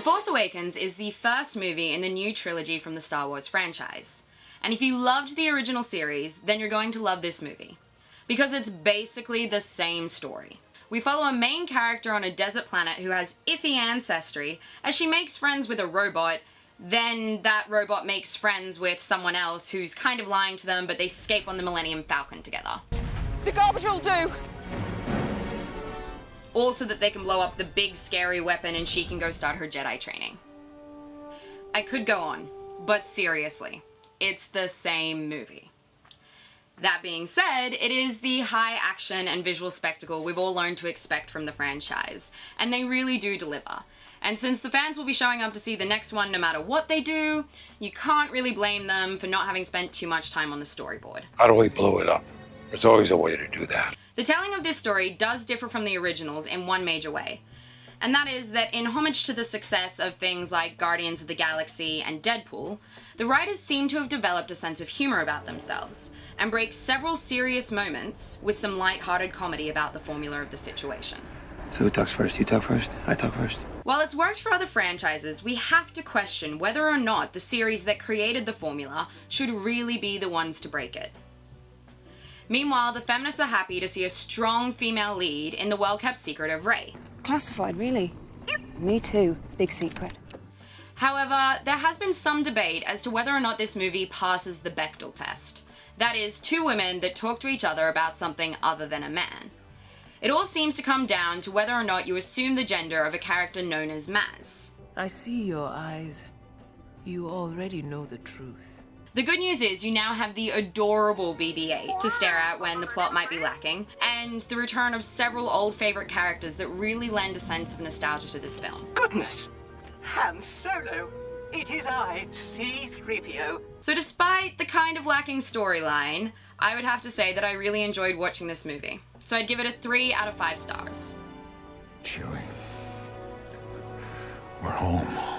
The Force Awakens is the first movie in the new trilogy from the Star Wars franchise. And if you loved the original series, then you're going to love this movie. Because it's basically the same story. We follow a main character on a desert planet who has iffy ancestry as she makes friends with a robot. Then that robot makes friends with someone else who's kind of lying to them, but they escape on the Millennium Falcon together. The garbage will do! All so that they can blow up the big scary weapon and she can go start her Jedi training. I could go on, but seriously, it's the same movie. That being said, it is the high action and visual spectacle we've all learned to expect from the franchise, and they really do deliver. And since the fans will be showing up to see the next one no matter what they do, you can't really blame them for not having spent too much time on the storyboard. How do we blow it up? There's always a way to do that. The telling of this story does differ from the originals in one major way. And that is that in homage to the success of things like Guardians of the Galaxy and Deadpool, the writers seem to have developed a sense of humor about themselves, and break several serious moments with some light-hearted comedy about the formula of the situation. So who talks first? You talk first? I talk first? While it's worked for other franchises, we have to question whether or not the series that created the formula should really be the ones to break it. Meanwhile, the feminists are happy to see a strong female lead in the well-kept secret of Rey. Classified, really? Me too. Big secret. However, there has been some debate as to whether or not this movie passes the Bechdel test. That is, two women that talk to each other about something other than a man. It all seems to come down to whether or not you assume the gender of a character known as Maz. I see your eyes. You already know the truth. The good news is you now have the adorable BB-8 to stare at when the plot might be lacking, and the return of several old favourite characters that really lend a sense of nostalgia to this film. Goodness! Han Solo! It is I, C-3PO. So despite the kind of lacking storyline, I would have to say that I really enjoyed watching this movie. So I'd give it a 3 out of 5 stars. Chewie, we're home.